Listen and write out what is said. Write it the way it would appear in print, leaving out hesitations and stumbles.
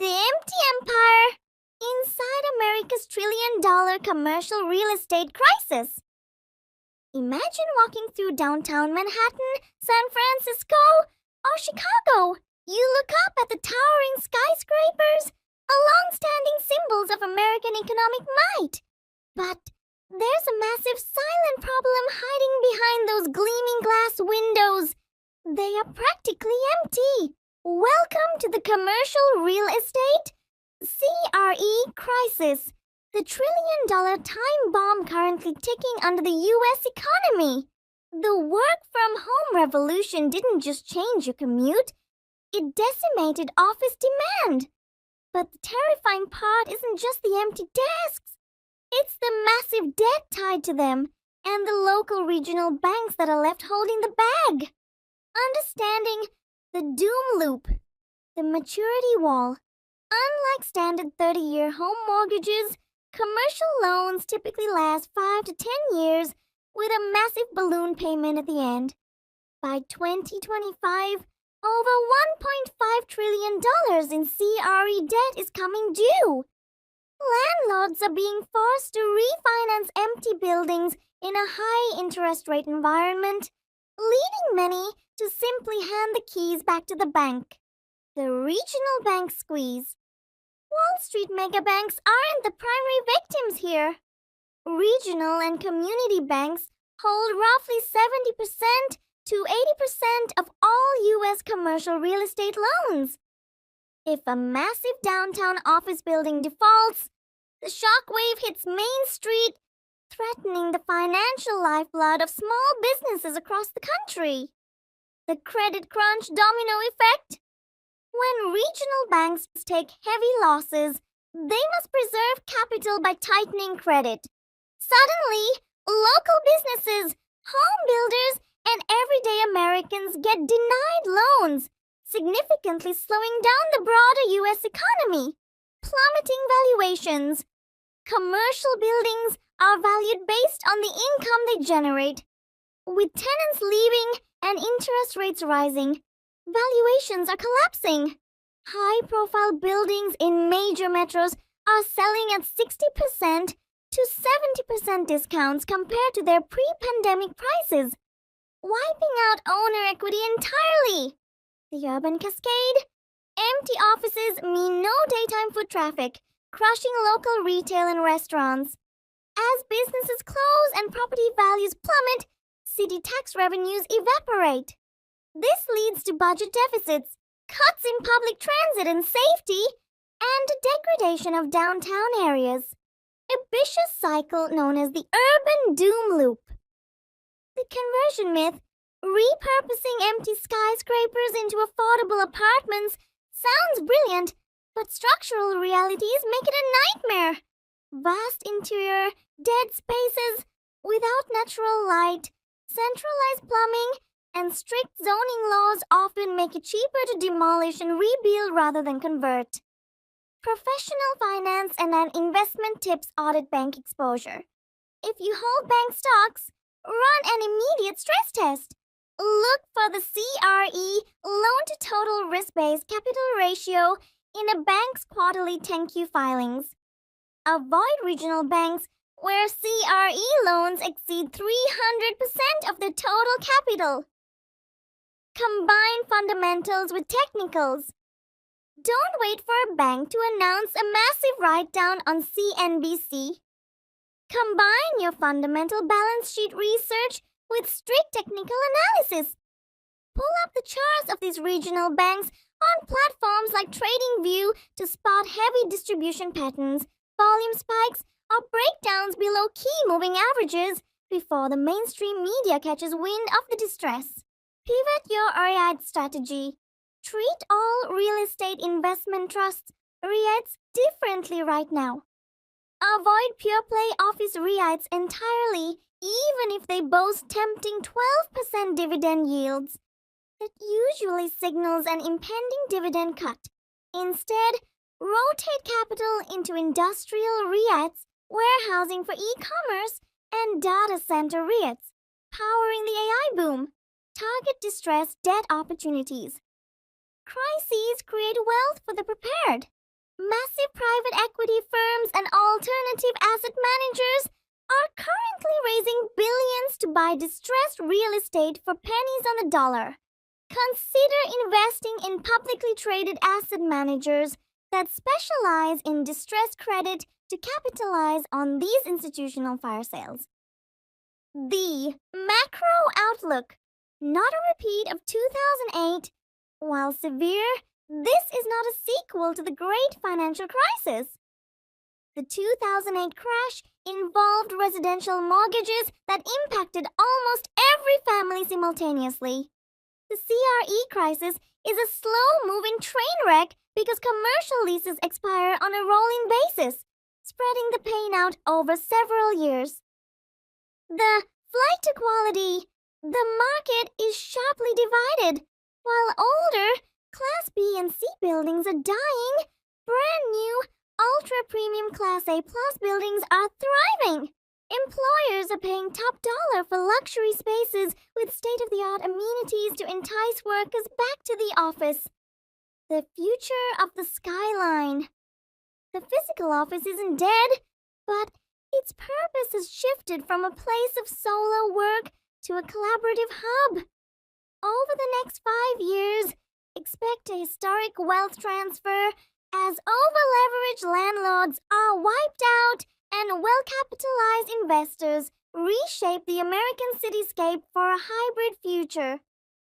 The Empty Empire inside America's trillion-dollar commercial real estate crisis. Imagine walking through downtown Manhattan, San Francisco, or Chicago. You look up at the towering skyscrapers, a long-standing symbols of American economic might. But there's a massive silent problem hiding behind those gleaming glass windows. They are practically empty. Welcome to the commercial real estate CRE crisis, the trillion-dollar time bomb currently ticking under the U.S. economy. The work-from-home revolution didn't just change your commute, it decimated office demand. But the terrifying part isn't just the empty desks. It's the massive debt tied to them and the local regional banks that are left holding the bag. Understanding the doom loop, the maturity wall. Unlike standard 30-year home mortgages, commercial loans typically last 5 to 10 years with a massive balloon payment at the end. By 2025, over $1.5 trillion in CRE debt is coming due. Landlords are being forced to refinance empty buildings in a high interest rate environment, leading many to simply hand the keys back to the bank. The regional bank squeeze. Wall Street megabanks aren't the primary victims here. Regional and community banks hold roughly 70% to 80% of all U.S. commercial real estate loans. If a massive downtown office building defaults, the shockwave hits Main Street, threatening the financial lifeblood of small businesses across the country. The credit crunch domino effect. When regional banks take heavy losses, they must preserve capital by tightening credit. Suddenly, local businesses, home builders, and everyday Americans get denied loans, significantly slowing down the broader U.S. economy. Plummeting valuations. Commercial buildings are valued based on the income they generate. With tenants leaving and interest rates rising, valuations are collapsing. High-profile buildings in major metros are selling at 60% to 70% discounts compared to their pre-pandemic prices, wiping out owner equity entirely. The urban cascade. Empty offices mean no daytime foot traffic, crushing local retail and restaurants. As businesses close and property values plummet, city tax revenues evaporate. This leads to budget deficits, cuts in public transit and safety, and a degradation of downtown areas. A vicious cycle known as the urban doom loop. The conversion myth, repurposing empty skyscrapers into affordable apartments, sounds brilliant, but structural realities make it a nightmare. Vast interior, dead spaces, without natural light, centralized plumbing, and strict zoning laws often make it cheaper to demolish and rebuild rather than convert. Professional finance and an investment tips audit bank exposure. If you hold bank stocks, run an immediate stress test. Look for the CRE loan-to-total risk-based capital ratio in a bank's quarterly 10Q filings. Avoid regional banks where CRE loans exceed 300% of the total capital. Combine fundamentals with technicals. Don't wait for a bank to announce a massive write-down on CNBC. Combine your fundamental balance sheet research with strict technical analysis. Pull up the charts of these regional banks on platforms like TradingView to spot heavy distribution patterns, volume spikes, or breakdowns below key moving averages before the mainstream media catches wind of the distress. Pivot your REIT strategy. Treat all real estate investment trusts, REITs, differently right now. Avoid pure play office REITs entirely, even if they boast tempting 12% dividend yields. That usually signals an impending dividend cut. Instead, rotate capital into industrial REITs, warehousing for e-commerce, and data center REITs, powering the AI boom. Target distressed debt opportunities. Crises create wealth for the prepared. massive private equity firms and alternative asset managers are currently raising billions to buy distressed real estate for pennies on the dollar. Consider investing in publicly traded asset managers that specialize in distressed credit to capitalize on these institutional fire sales. The macro outlook, not a repeat of 2008. While severe, this is not a sequel to the Great Financial Crisis. The 2008 crash involved residential mortgages that impacted almost every family simultaneously. The CRE crisis is a slow-moving train wreck because commercial leases expire on a rolling basis, spreading the pain out over several years. The flight to quality. The market is sharply divided. While older, Class B and C buildings are dying, brand new, ultra-premium Class A+ buildings are thriving. Employers are paying top dollar for luxury spaces with state-of-the-art amenities to entice workers back to the office. The future of the skyline. The physical office isn't dead, but its purpose has shifted from a place of solo work to a collaborative hub. Over the next 5 years, expect a historic wealth transfer as over-leveraged landlords are wiped out and well-capitalized investors reshape the American cityscape for a hybrid future.